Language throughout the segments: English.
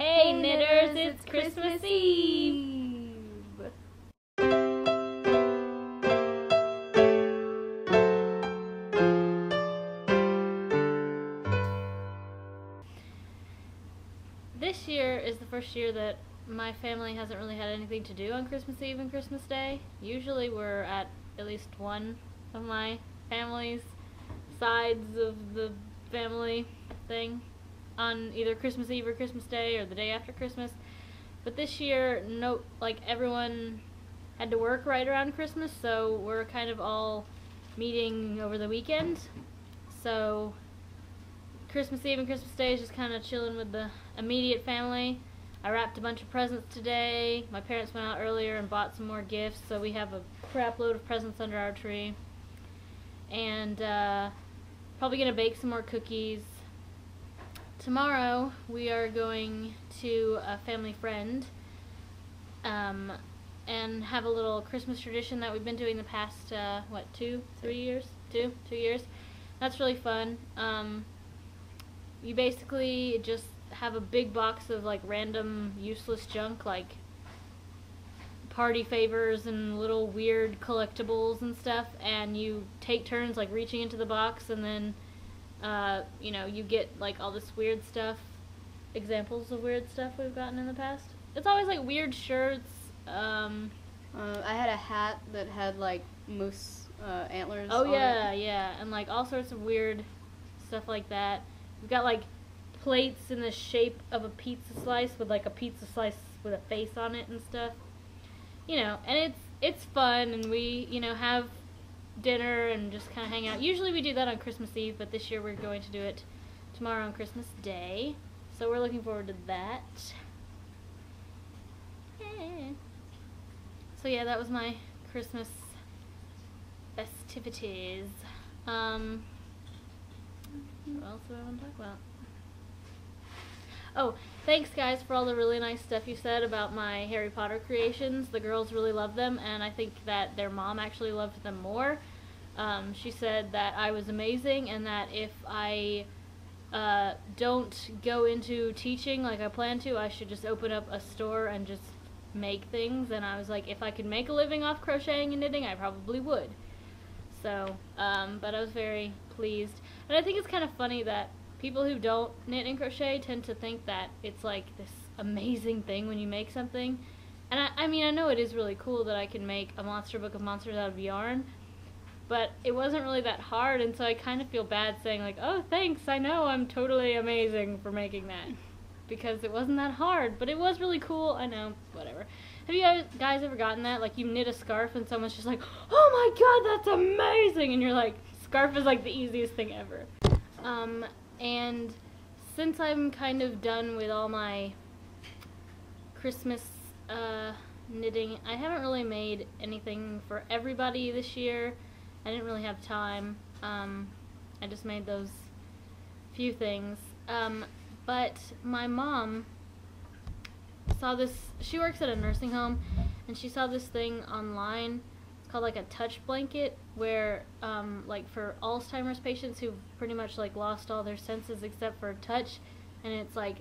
Hey knitters, it's Christmas Eve! This year is the first year that my family hasn't really had anything to do on Christmas Eve and Christmas Day. Usually we're at least one of my family's sides of the family thing on either Christmas Eve or Christmas Day or the day after Christmas. But this year, everyone had to work right around Christmas, so we're kind of all meeting over the weekend. So Christmas Eve and Christmas Day is just kind of chilling with the immediate family. I wrapped a bunch of presents today. My parents went out earlier and bought some more gifts, so we have a crap load of presents under our tree. And probably gonna bake some more cookies. Tomorrow we are going to a family friend and have a little Christmas tradition that we've been doing the past 2 years. That's really fun. You basically just have a big box of like random useless junk, like party favors and little weird collectibles and stuff, and you take turns like reaching into the box, and then you get like all this weird stuff, examples of weird stuff we've gotten in the past. It's always like weird shirts. I had a hat that had like moose antlers. Oh on yeah, it. yeah, and like all sorts of weird stuff like that. We've got like plates in the shape of a pizza slice with like a pizza slice with a face on it and stuff. And it's fun, and we have dinner and just kind of hang out. Usually we do that on Christmas Eve, but this year we're going to do it tomorrow on Christmas Day. So we're looking forward to that. So yeah, that was my Christmas festivities. What else do I want to talk about? Oh, thanks guys for all the really nice stuff you said about my Harry Potter creations. The girls really loved them, and I think that their mom actually loved them more. She said that I was amazing, and that if I don't go into teaching like I plan to, I should just open up a store and just make things. And I was like, if I could make a living off crocheting and knitting, I probably would. So, but I was very pleased. And I think it's kind of funny that people who don't knit and crochet tend to think that it's like this amazing thing when you make something. And I mean, I know it is really cool that I can make a monster book of monsters out of yarn, but it wasn't really that hard, and so I kind of feel bad saying like, oh thanks, I know I'm totally amazing for making that, because it wasn't that hard, but it was really cool. I know, whatever. Have you guys ever gotten that? Like, you knit a scarf and someone's just like, oh my god, that's amazing, and you're like, scarf is like the easiest thing ever. And since I'm kind of done with all my Christmas knitting, I haven't really made anything for everybody this year. I didn't really have time. I just made those few things. But my mom saw this. She works at a nursing home, and she saw this thing online. It's called like a touch blanket, where like for Alzheimer's patients who've pretty much like lost all their senses except for touch, and it's like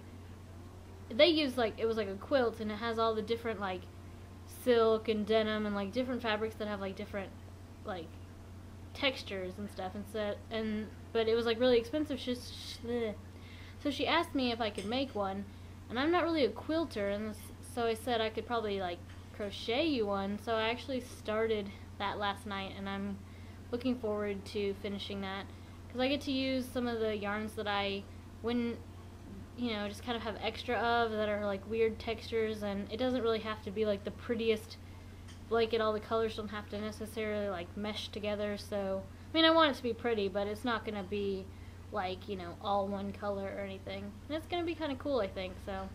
they use like, it was like a quilt, and it has all the different like silk and denim and like different fabrics that have like different like textures and stuff, but it was like really expensive. So she asked me if I could make one, and I'm not really a quilter, and so I said I could probably like crochet you one. So I actually started that last night, and I'm looking forward to finishing that, because I get to use some of the yarns that I just kind of have extra of, that are like weird textures, and it doesn't really have to be like the prettiest blanket. All the colors don't have to necessarily like mesh together. So I mean, I want it to be pretty, but it's not gonna be like, all one color or anything, and it's gonna be kind of cool, I think. So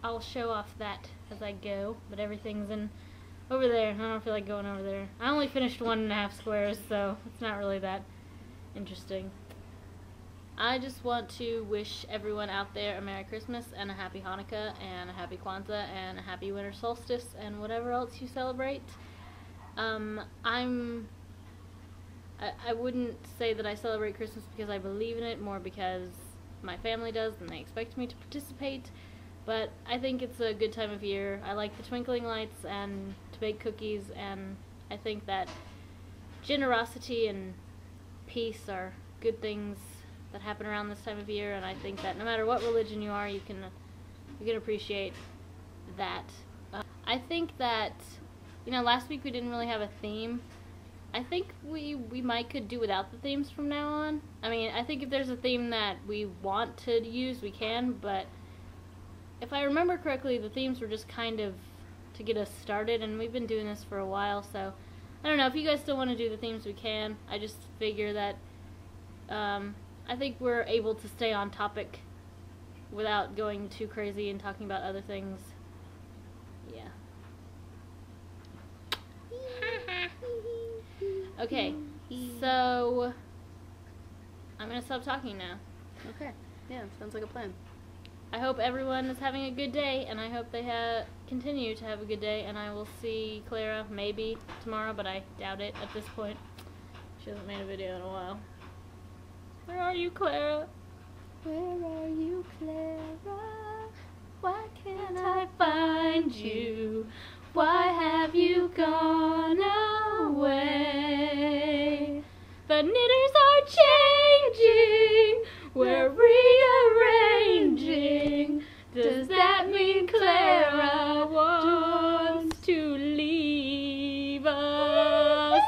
I'll show off that as I go, but everything's in over there. I don't feel like going over there. I only finished 1.5 squares, so it's not really that interesting. I just want to wish everyone out there a Merry Christmas and a Happy Hanukkah and a Happy Kwanza and a Happy Winter Solstice and whatever else you celebrate. I wouldn't say that I celebrate Christmas because I believe in it, more because my family does and they expect me to participate. But I think it's a good time of year. I like the twinkling lights and to bake cookies, and I think that generosity and peace are good things that happen around this time of year, and I think that no matter what religion you are, you can appreciate that. I think that, last week we didn't really have a theme. I think we might could do without the themes from now on. I mean, I think if there's a theme that we want to use, we can, but if I remember correctly, the themes were just kind of to get us started, and we've been doing this for a while, so I don't know. If you guys still want to do the themes, we can. I just figure that I think we're able to stay on topic without going too crazy and talking about other things. Yeah. Okay, so I'm going to stop talking now. Okay. Yeah, sounds like a plan. I hope everyone is having a good day, and I hope they continue to have a good day, and I will see Clara maybe tomorrow, but I doubt it at this point. She hasn't made a video in a while. Where are you, Clara? Where are you, Clara? Why can't I find you? Why have you gone away? The knitters are changing. We're rearranging. Does that mean Clara wants to leave us?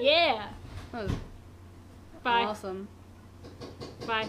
Yeah. That was Bye. awesome. Bye.